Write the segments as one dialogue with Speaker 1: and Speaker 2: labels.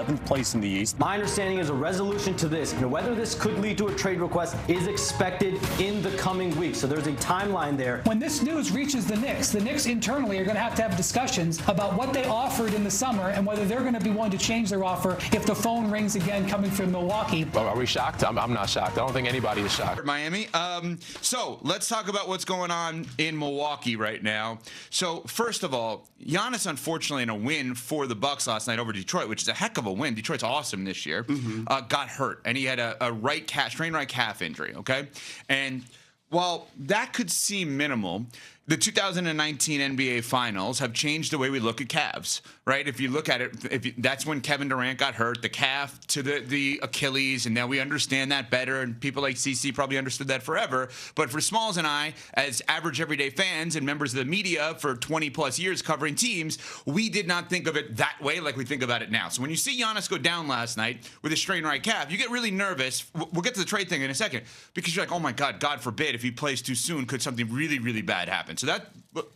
Speaker 1: 7th place in the East.
Speaker 2: My understanding is a resolution to this, and whether this could lead to a trade request is expected in the coming weeks. So there's a timeline there.
Speaker 3: When this news reaches the Knicks internally are going to have discussions about what they offered in the summer and whether they're going to be willing to change their offer if the phone rings again coming from Milwaukee.
Speaker 4: Are we shocked? I'm not shocked. I don't think anybody is shocked.
Speaker 5: Miami. So let's talk about what's going on in Milwaukee right now. So first of all, Giannis, unfortunately, in a win for the Bucks last night over Detroit, which is a heck of a win. Detroit's awesome this year. Got hurt, and he had a strained right calf injury. Okay, and while that could seem minimal, the 2019 NBA Finals have changed the way we look at calves, right? If you look at it, that's when Kevin Durant got hurt, the calf to the Achilles, and now we understand that better, and people like CC probably understood that forever. But for Smalls and I, as average everyday fans and members of the media for 20-plus years covering teams, we did not think of it that way like we think about it now. So when you see Giannis go down last night with a strained right calf, you get really nervous. We'll get to the trade thing in a second, because you're like, oh my God, God forbid, if he plays too soon, could something really, really bad happen? So that,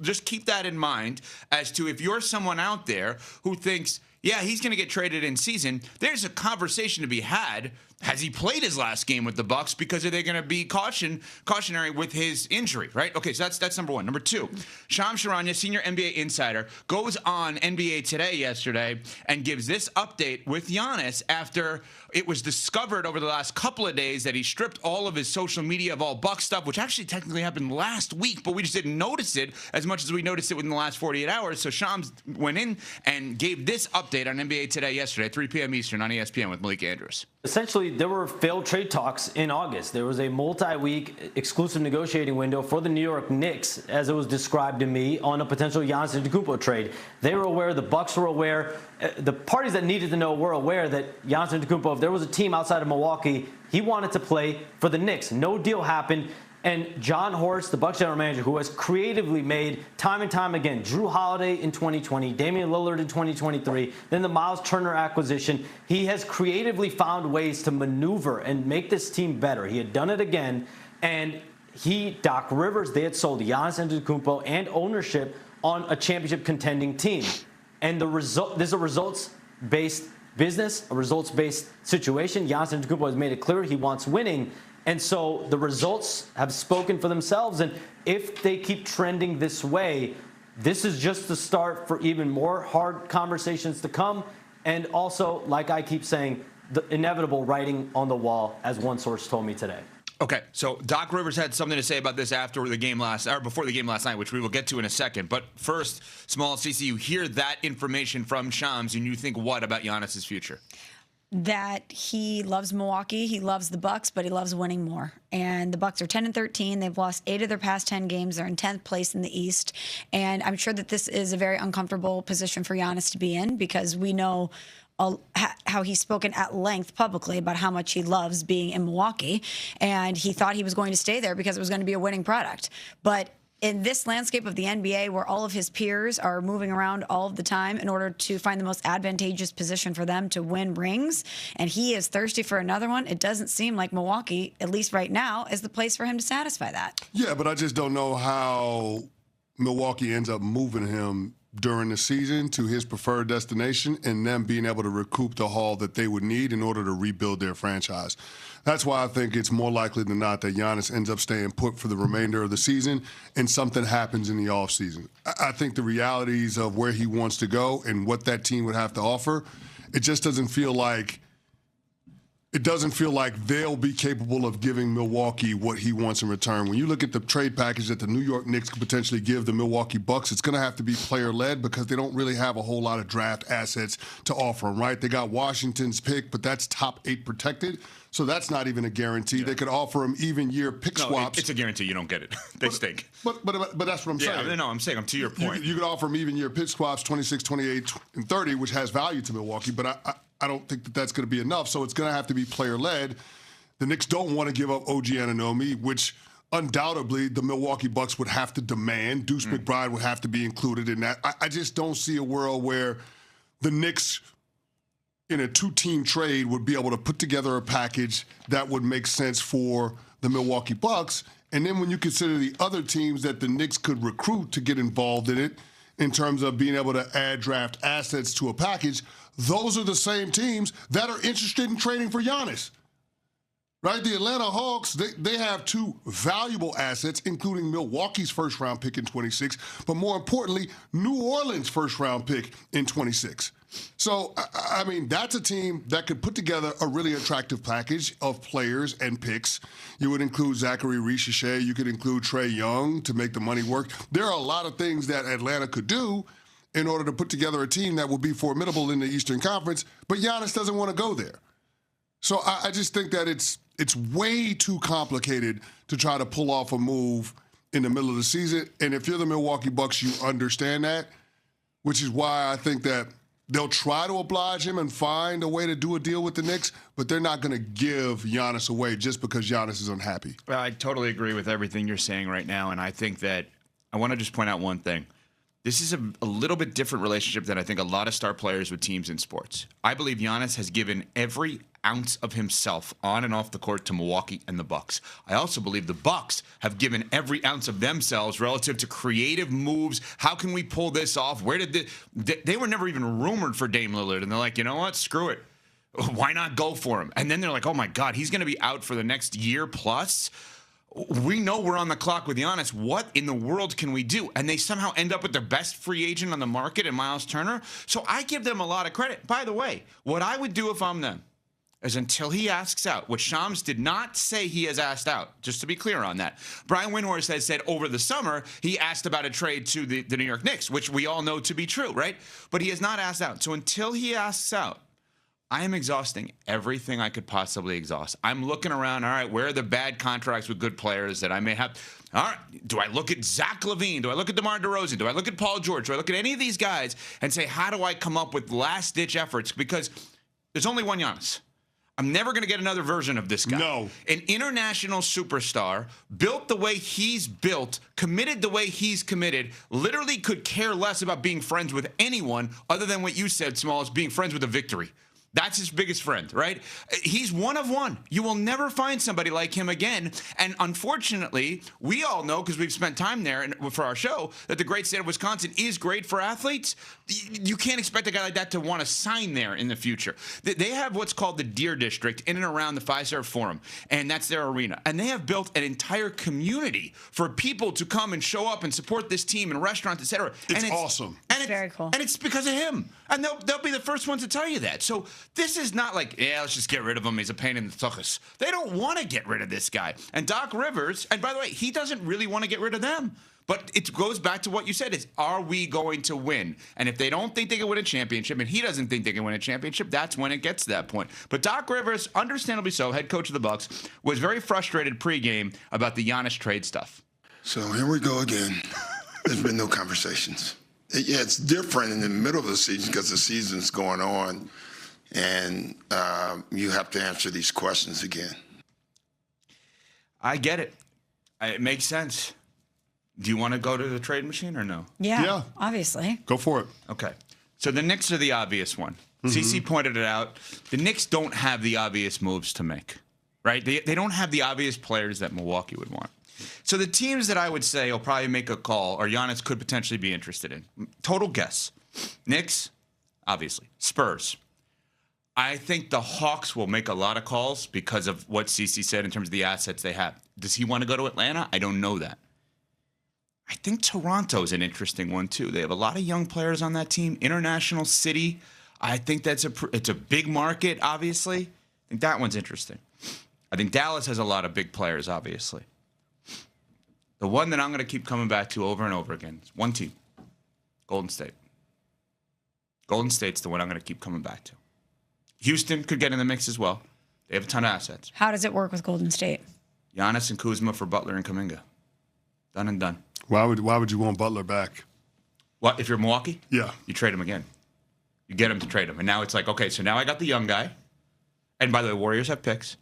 Speaker 5: just keep that in mind as to if you're someone out there who thinks, yeah, he's going to get traded in season, there's a conversation to be had. Has he played his last game with the Bucks? Because are they going to be cautionary with his injury, right? Okay, so that's number one. Number two, Shams Charania, senior NBA insider, goes on NBA Today yesterday and gives this update with Giannis after it was discovered over the last couple of days that he stripped all of his social media of all Bucks stuff, which actually technically happened last week, but we just didn't notice it as much as we noticed it within the last 48 hours. So Shams went in and gave this update on NBA Today yesterday, 3 p.m. Eastern on ESPN with Malik Andrews.
Speaker 2: Essentially, there were failed trade talks in August. There was a multi-week exclusive negotiating window for the New York Knicks, as it was described to me, on a potential Giannis Antetokounmpo trade. They were aware, the Bucks were aware, the parties that needed to know were aware that Giannis Antetokounmpo, if there was a team outside of Milwaukee, he wanted to play for the Knicks. No deal happened. And John Horst, the Bucks general manager, who has creatively made time and time again, Drew Holiday in 2020, Damian Lillard in 2023, then the Miles Turner acquisition, he has creatively found ways to maneuver and make this team better. He had done it again, and Doc Rivers, they had sold Giannis Antetokounmpo and ownership on a championship contending team. And this is a results-based business, a results-based situation. Giannis Antetokounmpo has made it clear he wants winning. And so the results have spoken for themselves. And if they keep trending this way, this is just the start for even more hard conversations to come. And also, like I keep saying, the inevitable writing on the wall, as one source told me today.
Speaker 5: Okay, so Doc Rivers had something to say about this before the game last night, which we will get to in a second. But first, Small CC, you hear that information from Shams, and you think what about Giannis's future?
Speaker 6: That he loves Milwaukee, he loves the Bucks, but he loves winning more. And the Bucks are 10-13. They've lost 8 of their past 10 games. They're in 10th place in the East. And I'm sure that this is a very uncomfortable position for Giannis to be in, because we know how he's spoken at length publicly about how much he loves being in Milwaukee. And he thought he was going to stay there because it was going to be a winning product. But in this landscape of the NBA, where all of his peers are moving around all of the time in order to find the most advantageous position for them to win rings, and he is thirsty for another one, it doesn't seem like Milwaukee, at least right now, is the place for him to satisfy that.
Speaker 7: Yeah, but I just don't know how Milwaukee ends up moving him during the season to his preferred destination and them being able to recoup the haul that they would need in order to rebuild their franchise. That's why I think it's more likely than not that Giannis ends up staying put for the remainder of the season and something happens in the offseason. I think the realities of where he wants to go and what that team would have to offer, it just doesn't feel like they'll be capable of giving Milwaukee what he wants in return. When you look at the trade package that the New York Knicks could potentially give the Milwaukee Bucks, it's going to have to be player-led because they don't really have a whole lot of draft assets to offer them, right? They got Washington's pick, but that's top 8 protected, so that's not even a guarantee. Yeah. They could offer him even-year pick swaps.
Speaker 5: It's a guarantee. You don't get it. They stink.
Speaker 7: But that's what I'm saying.
Speaker 5: Yeah, no, I'm saying, to your point.
Speaker 7: You could offer him even-year pick swaps, 26, 28, and 30, which has value to Milwaukee, but I don't think that that's going to be enough, so it's going to have to be player-led. The Knicks don't want to give up OG Anunoby, which undoubtedly the Milwaukee Bucks would have to demand. Deuce McBride would have to be included in that. I just don't see a world where the Knicks, in a 2-team trade, would be able to put together a package that would make sense for the Milwaukee Bucks. And then when you consider the other teams that the Knicks could recruit to get involved in it, in terms of being able to add draft assets to a package, those are the same teams that are interested in trading for Giannis. Right? The Atlanta Hawks, they have two valuable assets, including Milwaukee's first-round pick in 26, but more importantly, New Orleans' first-round pick in 26. So, I mean, that's a team that could put together a really attractive package of players and picks. You would include Zachary Richichet. You could include Trae Young to make the money work. There are a lot of things that Atlanta could do in order to put together a team that would be formidable in the Eastern Conference, but Giannis doesn't want to go there. So I just think that it's way too complicated to try to pull off a move in the middle of the season. And if you're the Milwaukee Bucks, you understand that, which is why I think that they'll try to oblige him and find a way to do a deal with the Knicks, but they're not going to give Giannis away just because Giannis is unhappy.
Speaker 5: Well, I totally agree with everything you're saying right now, and I think that I want to just point out one thing. This is a little bit different relationship than I think a lot of star players with teams in sports. I believe Giannis has given every ounce of himself on and off the court to Milwaukee and the Bucks. I also believe the Bucks have given every ounce of themselves relative to creative moves. How can we pull this off? Where did they were never even rumored for Dame Lillard, and they're like, you know what? Screw it. Why not go for him? And then they're like, oh my God, he's going to be out for the next year plus. We know we're on the clock with Giannis. What in the world can we do? And they somehow end up with their best free agent on the market in Miles Turner. So I give them a lot of credit. By the way, what I would do if I'm them is until he asks out, which Shams did not say he has asked out, just to be clear on that. Brian Windhorst has said over the summer he asked about a trade to the New York Knicks, which we all know to be true, right? But he has not asked out. So until he asks out, I am exhausting everything I could possibly exhaust. I'm looking around, all right, where are the bad contracts with good players that I may have? All right, do I look at Zach LaVine? Do I look at DeMar DeRozan? Do I look at Paul George? Do I look at any of these guys and say, how do I come up with last-ditch efforts? Because there's only one Giannis. I'm never going to get another version of this guy.
Speaker 7: No.
Speaker 5: An international superstar, built the way he's built, committed the way he's committed, literally could care less about being friends with anyone other than what you said, Smalls, being friends with a victory. That's his biggest friend, right? He's one of one. You will never find somebody like him again. And unfortunately, we all know, because we've spent time there for our show, that the great state of Wisconsin is great for athletes. You can't expect a guy like that to want to sign there in the future. They have what's called the Deer District in and around the Fiserv Forum, and that's their arena. And they have built an entire community for people to come and show up and support this team in restaurants, et cetera.
Speaker 7: It's awesome.
Speaker 5: And it's
Speaker 6: very cool.
Speaker 5: And it's because of him. And they'll be the first ones to tell you that. So this is not like, yeah, let's just get rid of him. He's a pain in the tuchus. They don't want to get rid of this guy. And Doc Rivers, and by the way, he doesn't really want to get rid of them. But it goes back to what you said is, are we going to win? And if they don't think they can win a championship, and he doesn't think they can win a championship, that's when it gets to that point. But Doc Rivers, understandably so, head coach of the Bucks, was very frustrated pregame about the Giannis trade stuff.
Speaker 1: So here we go again. There's been no conversations. Yeah, it's different in the middle of the season because the season's going on, and you have to answer these questions again.
Speaker 5: I get it. It makes sense. Do you want to go to the trade machine or no?
Speaker 6: Yeah, obviously.
Speaker 7: Go for it.
Speaker 5: Okay. So the Knicks are the obvious one. CC pointed it out. The Knicks don't have the obvious moves to make, right? They don't have the obvious players that Milwaukee would want. So the teams that I would say will probably make a call or Giannis could potentially be interested in. Total guess. Knicks, obviously. Spurs. I think the Hawks will make a lot of calls because of what CC said in terms of the assets they have. Does he want to go to Atlanta? I don't know that. I think Toronto's an interesting one, too. They have a lot of young players on that team. International city. I think it's a big market, obviously. I think that one's interesting. I think Dallas has a lot of big players, obviously. The one that I'm going to keep coming back to over and over again is one team, Golden State. Golden State's the one I'm going to keep coming back to. Houston could get in the mix as well. They have a ton of assets.
Speaker 6: How does it work with Golden State?
Speaker 5: Giannis and Kuzma for Butler and Kuminga. Done and done.
Speaker 7: Why would you want Butler back?
Speaker 5: What, if you're Milwaukee?
Speaker 7: Yeah.
Speaker 5: You trade him again. You get him to trade him. And now it's like, okay, so now I got the young guy. And by the way, Warriors have picks.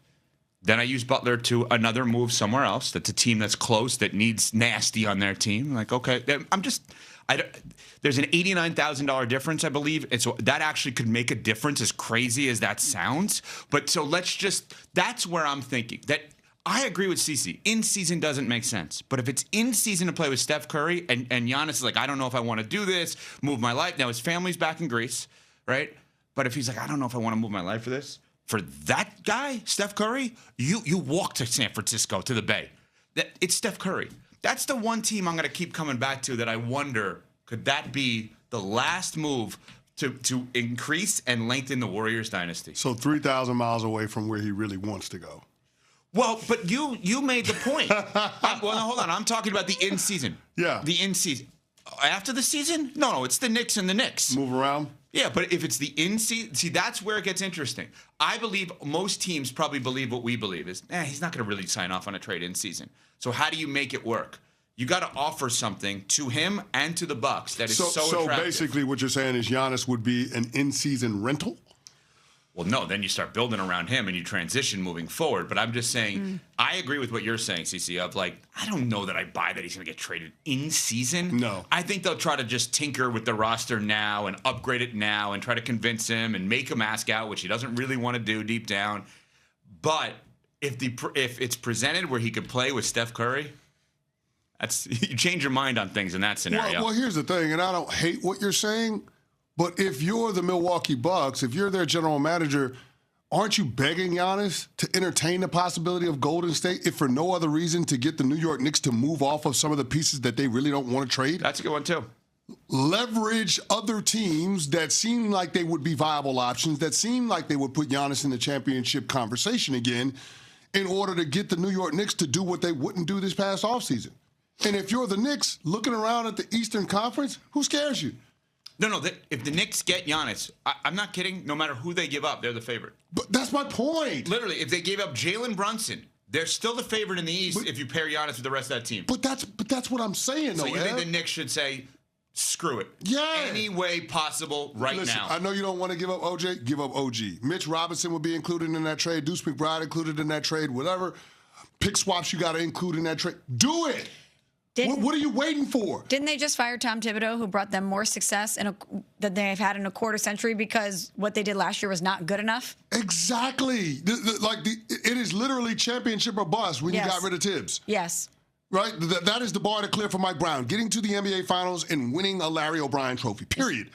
Speaker 5: Then I use Butler to another move somewhere else. That's a team that's close, that needs nasty on their team. Like, okay, there's an $89,000 difference, I believe. And so that actually could make a difference, as crazy as that sounds. But so that's where I'm thinking. That I agree with CeCe. In season doesn't make sense. But if it's in season to play with Steph Curry and Giannis is like, I don't know if I want to do this, move my life. Now his family's back in Greece, right? But if he's like, I don't know if I want to move my life for this, for that guy, Steph Curry, you walk to San Francisco, to the Bay. It's Steph Curry. That's the one team I'm going to keep coming back to that I wonder, could that be the last move to increase and lengthen the Warriors dynasty?
Speaker 7: So 3,000 miles away from where he really wants to go.
Speaker 5: Well, but you made the point. Well, no, hold on. I'm talking about the in-season.
Speaker 7: Yeah.
Speaker 5: The in-season. After the season? No, it's the Knicks and the Knicks.
Speaker 7: Move around?
Speaker 5: Yeah, but if it's the in-season, see, that's where it gets interesting. I believe most teams probably believe what we believe is, he's not going to really sign off on a trade in-season. So how do you make it work? You got to offer something to him and to the Bucks that is so attractive.
Speaker 7: So basically what you're saying is Giannis would be an in-season rental?
Speaker 5: Well, no, then you start building around him and you transition moving forward. But I'm just saying, I agree with what you're saying, CeCe, of like, I don't know that I buy that he's going to get traded in season.
Speaker 7: No.
Speaker 5: I think they'll try to just tinker with the roster now and upgrade it now and try to convince him and make him ask out, which he doesn't really want to do deep down. But if it's presented where he could play with Steph Curry, you change your mind on things in that scenario.
Speaker 7: Well, here's the thing, and I don't hate what you're saying, but if you're the Milwaukee Bucks, if you're their general manager, aren't you begging Giannis to entertain the possibility of Golden State, if for no other reason to get the New York Knicks to move off of some of the pieces that they really don't want to trade?
Speaker 5: That's a good one, too.
Speaker 7: Leverage other teams that seem like they would be viable options, that seem like they would put Giannis in the championship conversation again, in order to get the New York Knicks to do what they wouldn't do this past offseason. And if you're the Knicks looking around at the Eastern Conference, who scares you?
Speaker 5: No. If the Knicks get Giannis, I'm not kidding. No matter who they give up, they're the favorite.
Speaker 7: But that's my point.
Speaker 5: Literally, if they gave up Jalen Brunson, they're still the favorite in the East if you pair Giannis with the rest of that team.
Speaker 7: But that's what I'm saying, though.
Speaker 5: So you think the Knicks should say, screw it.
Speaker 7: Yeah.
Speaker 5: Any way possible
Speaker 7: Listen,
Speaker 5: now.
Speaker 7: I know you don't want to give up OJ. Give up OG. Mitch Robinson would be included in that trade. Deuce McBride included in that trade. Whatever pick swaps you got to include in that trade. Do it. What are you waiting for?
Speaker 6: Didn't they just fire Tom Thibodeau, who brought them more success than they've had in a quarter century because what they did last year was not good enough?
Speaker 7: Exactly. It is literally championship or bust when you got rid of Tibbs.
Speaker 6: Yes.
Speaker 7: Right? That is the bar to clear for Mike Brown. Getting to the NBA Finals and winning a Larry O'Brien trophy, period.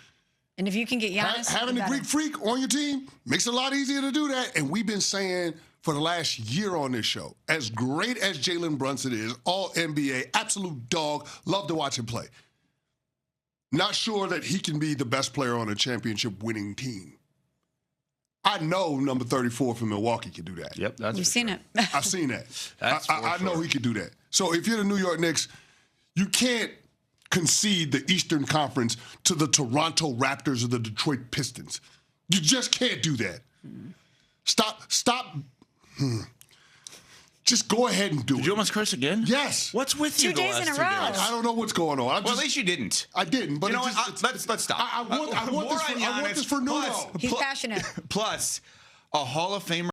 Speaker 6: And if you can get Giannis...
Speaker 7: Having a Greek freak on your team makes it a lot easier to do that. And we've been saying for the last year on this show, as great as Jalen Brunson is, all NBA, absolute dog, love to watch him play. Not sure that he can be the best player on a championship winning team. I know number 34 from Milwaukee can do that.
Speaker 5: Yep, that's
Speaker 6: You've seen it.
Speaker 7: I've seen that. I know he could do that. So if you're the New York Knicks, you can't concede the Eastern Conference to the Toronto Raptors or the Detroit Pistons. You just can't do that. Stop. Just go ahead and do it.
Speaker 5: Did you almost curse again?
Speaker 7: Yes.
Speaker 5: What's with you
Speaker 6: 2
Speaker 5: the
Speaker 6: days
Speaker 5: last
Speaker 6: in a
Speaker 5: 2
Speaker 6: row.
Speaker 5: days?
Speaker 7: I don't know what's going on.
Speaker 5: Well, at least you didn't.
Speaker 7: I didn't. But
Speaker 5: You know what? Let's stop.
Speaker 7: I want this for Nuno.
Speaker 6: He's passionate.
Speaker 5: Plus, a Hall of Famer